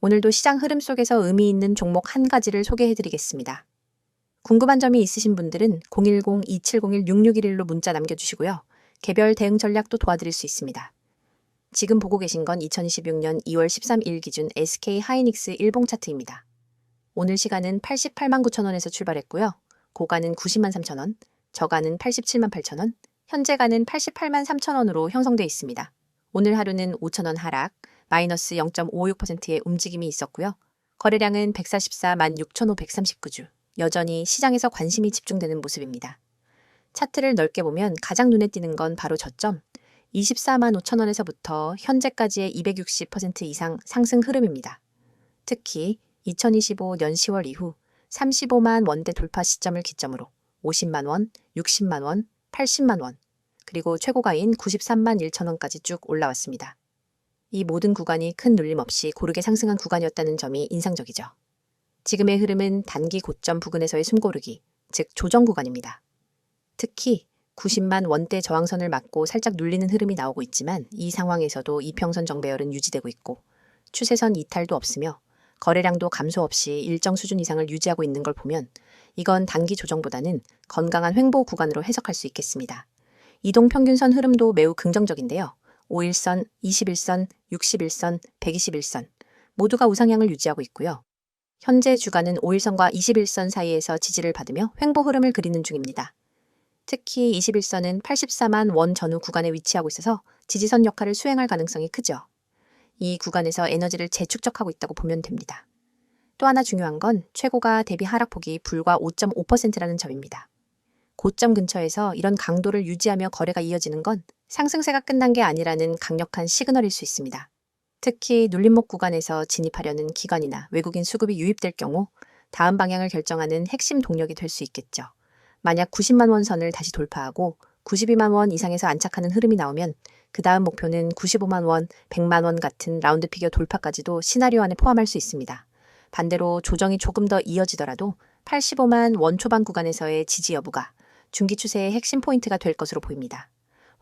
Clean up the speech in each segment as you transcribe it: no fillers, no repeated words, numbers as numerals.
오늘도 시장 흐름 속에서 의미 있는 종목 한 가지를 소개해드리겠습니다. 궁금한 점이 있으신 분들은 010-2701-6611로 문자 남겨주시고요. 개별 대응 전략도 도와드릴 수 있습니다. 지금 보고 계신 건 2026년 2월 13일 기준 SK 하이닉스 일봉 차트입니다. 오늘 시간은 88만 9천 원에서 출발했고요. 고가는 90만 3천 원, 저가는 87만 8천 원, 현재가는 88만 3천 원으로 형성되어 있습니다. 오늘 하루는 5천 원 하락, 마이너스 0.56%의 움직임이 있었고요. 거래량은 144만 6,539주, 여전히 시장에서 관심이 집중되는 모습입니다. 차트를 넓게 보면 가장 눈에 띄는 건 바로 저점 24만 5천 원에서부터 현재까지의 260% 이상 상승 흐름입니다. 특히 2025년 10월 이후 35만 원대 돌파 시점을 기점으로 50만 원, 60만 원, 80만 원, 그리고 최고가인 93만 1천 원까지 쭉 올라왔습니다. 이 모든 구간이 큰 눌림 없이 고르게 상승한 구간이었다는 점이 인상적이죠. 지금의 흐름은 단기 고점 부근에서의 숨고르기, 즉 조정 구간입니다. 특히 90만 원대 저항선을 맞고 살짝 눌리는 흐름이 나오고 있지만 이 상황에서도 이평선 정배열은 유지되고 있고 추세선 이탈도 없으며 거래량도 감소 없이 일정 수준 이상을 유지하고 있는 걸 보면 이건 단기 조정보다는 건강한 횡보 구간으로 해석할 수 있겠습니다. 이동평균선 흐름도 매우 긍정적인데요. 5일선, 21선, 61선, 121선 모두가 우상향을 유지하고 있고요. 현재 주가는 5일선과 21선 사이에서 지지를 받으며 횡보 흐름을 그리는 중입니다. 특히 21선은 84만 원 전후 구간에 위치하고 있어서 지지선 역할을 수행할 가능성이 크죠. 이 구간에서 에너지를 재축적하고 있다고 보면 됩니다. 또 하나 중요한 건 최고가 대비 하락폭이 불과 5.5%라는 점입니다. 고점 근처에서 이런 강도를 유지하며 거래가 이어지는 건 상승세가 끝난 게 아니라는 강력한 시그널일 수 있습니다. 특히 눌림목 구간에서 진입하려는 기관이나 외국인 수급이 유입될 경우 다음 방향을 결정하는 핵심 동력이 될 수 있겠죠. 만약 90만 원 선을 다시 돌파하고 92만 원 이상에서 안착하는 흐름이 나오면 그 다음 목표는 95만 원, 100만 원 같은 라운드 피겨 돌파까지도 시나리오 안에 포함할 수 있습니다. 반대로 조정이 조금 더 이어지더라도 85만 원 초반 구간에서의 지지 여부가 중기 추세의 핵심 포인트가 될 것으로 보입니다.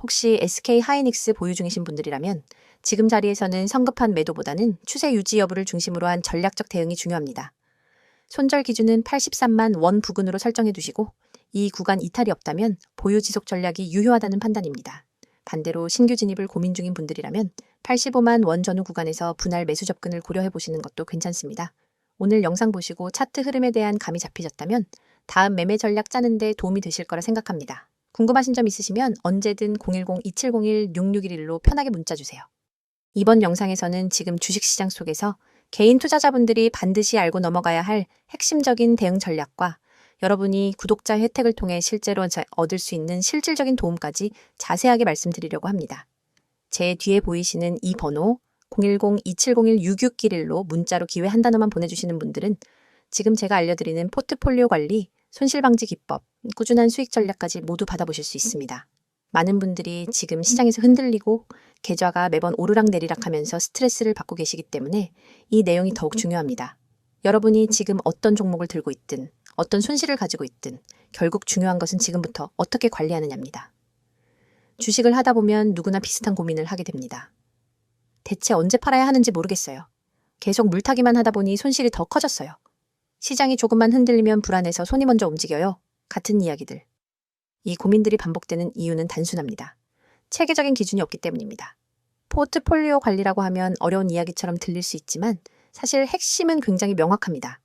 혹시 SK 하이닉스 보유 중이신 분들이라면 지금 자리에서는 성급한 매도보다는 추세 유지 여부를 중심으로 한 전략적 대응이 중요합니다. 손절 기준은 83만 원 부근으로 설정해 두시고 이 구간 이탈이 없다면 보유 지속 전략이 유효하다는 판단입니다. 반대로 신규 진입을 고민 중인 분들이라면 85만 원 전후 구간에서 분할 매수 접근을 고려해 보시는 것도 괜찮습니다. 오늘 영상 보시고 차트 흐름에 대한 감이 잡히셨다면 다음 매매 전략 짜는 데 도움이 되실 거라 생각합니다. 궁금하신 점 있으시면 언제든 010-2701-6611로 편하게 문자 주세요. 이번 영상에서는 지금 주식시장 속에서 개인 투자자분들이 반드시 알고 넘어가야 할 핵심적인 대응 전략과 여러분이 구독자 혜택을 통해 실제로 얻을 수 있는 실질적인 도움까지 자세하게 말씀드리려고 합니다. 제 뒤에 보이시는 이 번호 010-2701-6611로 문자로 기회 한 단어만 보내주시는 분들은 지금 제가 알려드리는 포트폴리오 관리, 손실방지 기법, 꾸준한 수익 전략까지 모두 받아보실 수 있습니다. 많은 분들이 지금 시장에서 흔들리고 계좌가 매번 오르락내리락 하면서 스트레스를 받고 계시기 때문에 이 내용이 더욱 중요합니다. 여러분이 지금 어떤 종목을 들고 있든 어떤 손실을 가지고 있든 결국 중요한 것은 지금부터 어떻게 관리하느냐입니다. 주식을 하다 보면 누구나 비슷한 고민을 하게 됩니다. 대체 언제 팔아야 하는지 모르겠어요. 계속 물타기만 하다 보니 손실이 더 커졌어요. 시장이 조금만 흔들리면 불안해서 손이 먼저 움직여요. 같은 이야기들. 이 고민들이 반복되는 이유는 단순합니다. 체계적인 기준이 없기 때문입니다. 포트폴리오 관리라고 하면 어려운 이야기처럼 들릴 수 있지만 사실 핵심은 굉장히 명확합니다.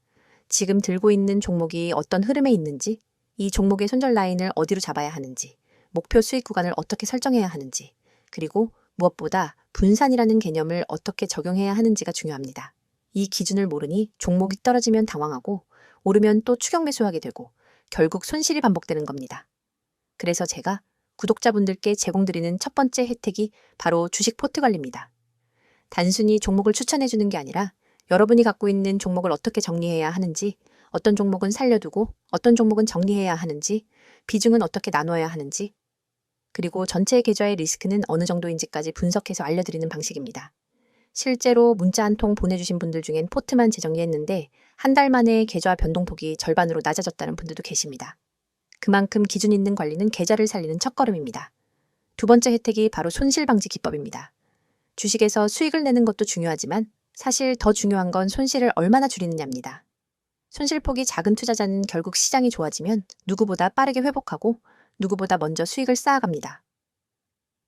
지금 들고 있는 종목이 어떤 흐름에 있는지, 이 종목의 손절 라인을 어디로 잡아야 하는지, 목표 수익 구간을 어떻게 설정해야 하는지, 그리고 무엇보다 분산이라는 개념을 어떻게 적용해야 하는지가 중요합니다. 이 기준을 모르니 종목이 떨어지면 당황하고 오르면 또 추격 매수하게 되고 결국 손실이 반복되는 겁니다. 그래서 제가 구독자분들께 제공드리는 첫 번째 혜택이 바로 주식 포트 관리입니다. 단순히 종목을 추천해주는 게 아니라 여러분이 갖고 있는 종목을 어떻게 정리해야 하는지, 어떤 종목은 살려두고 어떤 종목은 정리해야 하는지, 비중은 어떻게 나눠야 하는지, 그리고 전체 계좌의 리스크는 어느 정도인지까지 분석해서 알려드리는 방식입니다. 실제로 문자 한 통 보내주신 분들 중엔 포트만 재정리했는데 한 달 만에 계좌 변동폭이 절반으로 낮아졌다는 분들도 계십니다. 그만큼 기준 있는 관리는 계좌를 살리는 첫걸음입니다. 두 번째 혜택이 바로 손실방지 기법입니다. 주식에서 수익을 내는 것도 중요하지만 사실 더 중요한 건 손실을 얼마나 줄이느냐입니다. 손실폭이 작은 투자자는 결국 시장이 좋아지면 누구보다 빠르게 회복하고 누구보다 먼저 수익을 쌓아갑니다.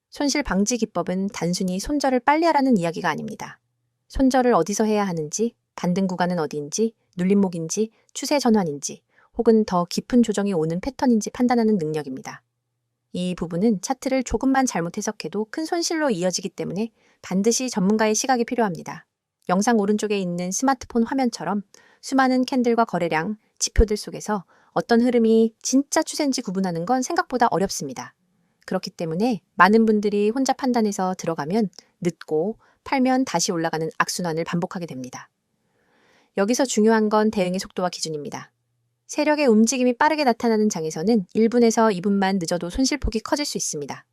손실 방지 기법은 단순히 손절을 빨리 하라는 이야기가 아닙니다. 손절을 어디서 해야 하는지, 반등 구간은 어디인지, 눌림목인지, 추세 전환인지, 혹은 더 깊은 조정이 오는 패턴인지 판단하는 능력입니다. 이 부분은 차트를 조금만 잘못 해석해도 큰 손실로 이어지기 때문에 반드시 전문가의 시각이 필요합니다. 영상 오른쪽에 있는 스마트폰 화면처럼 수많은 캔들과 거래량, 지표들 속에서 어떤 흐름이 진짜 추세인지 구분하는 건 생각보다 어렵습니다. 그렇기 때문에 많은 분들이 혼자 판단해서 들어가면 늦고 팔면 다시 올라가는 악순환을 반복하게 됩니다. 여기서 중요한 건 대응의 속도와 기준입니다. 세력의 움직임이 빠르게 나타나는 장에서는 1분에서 2분만 늦어도 손실폭이 커질 수 있습니다.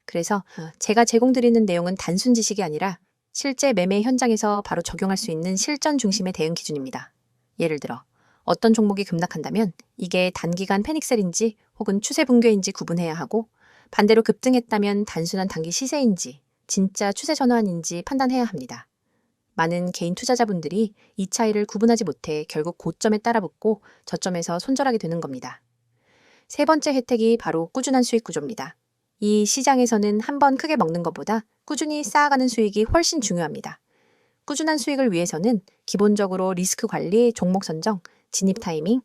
그래서 제가 제공드리는 내용은 단순 지식이 아니라 실제 매매 현장에서 바로 적용할 수 있는 실전 중심의 대응 기준입니다. 예를 들어 어떤 종목이 급락한다면 이게 단기간 패닉셀인지 혹은 추세 붕괴인지 구분해야 하고, 반대로 급등했다면 단순한 단기 시세인지 진짜 추세 전환인지 판단해야 합니다. 많은 개인 투자자분들이 이 차이를 구분하지 못해 결국 고점에 따라붙고 저점에서 손절하게 되는 겁니다. 세 번째 혜택이 바로 꾸준한 수익 구조입니다. 이 시장에서는 한 번 크게 먹는 것보다 꾸준히 쌓아가는 수익이 훨씬 중요합니다. 꾸준한 수익을 위해서는 기본적으로 리스크 관리, 종목 선정, 진입 타이밍,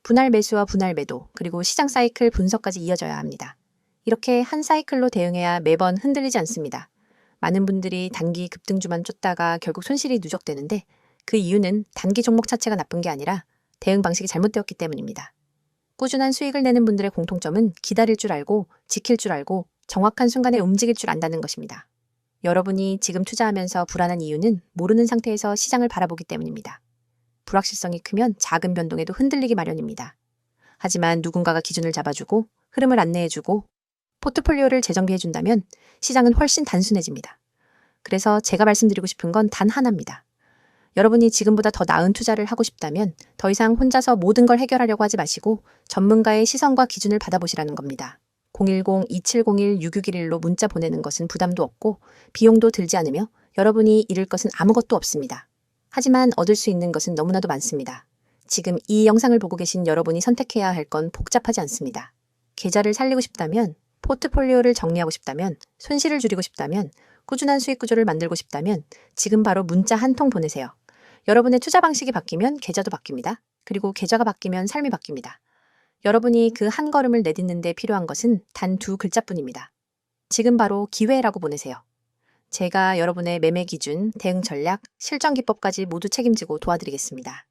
분할 매수와 분할 매도, 그리고 시장 사이클 분석까지 이어져야 합니다. 이렇게 한 사이클로 대응해야 매번 흔들리지 않습니다. 많은 분들이 단기 급등주만 쫓다가 결국 손실이 누적되는데 그 이유는 단기 종목 자체가 나쁜 게 아니라 대응 방식이 잘못되었기 때문입니다. 꾸준한 수익을 내는 분들의 공통점은 기다릴 줄 알고, 지킬 줄 알고, 정확한 순간에 움직일 줄 안다는 것입니다. 여러분이 지금 투자하면서 불안한 이유는 모르는 상태에서 시장을 바라보기 때문입니다. 불확실성이 크면 작은 변동에도 흔들리기 마련입니다. 하지만 누군가가 기준을 잡아주고 흐름을 안내해주고 포트폴리오를 재정비해준다면 시장은 훨씬 단순해집니다. 그래서 제가 말씀드리고 싶은 건 단 하나입니다. 여러분이 지금보다 더 나은 투자를 하고 싶다면 더 이상 혼자서 모든 걸 해결하려고 하지 마시고 전문가의 시선과 기준을 받아보시라는 겁니다. 010-2701-6611로 문자 보내는 것은 부담도 없고 비용도 들지 않으며 여러분이 잃을 것은 아무것도 없습니다. 하지만 얻을 수 있는 것은 너무나도 많습니다. 지금 이 영상을 보고 계신 여러분이 선택해야 할 건 복잡하지 않습니다. 계좌를 살리고 싶다면, 포트폴리오를 정리하고 싶다면, 손실을 줄이고 싶다면, 꾸준한 수익 구조를 만들고 싶다면 지금 바로 문자 한 통 보내세요. 여러분의 투자 방식이 바뀌면 계좌도 바뀝니다. 그리고 계좌가 바뀌면 삶이 바뀝니다. 여러분이 그 한 걸음을 내딛는 데 필요한 것은 단 2글자뿐입니다. 지금 바로 기회라고 보내세요. 제가 여러분의 매매 기준, 대응 전략, 실전 기법까지 모두 책임지고 도와드리겠습니다.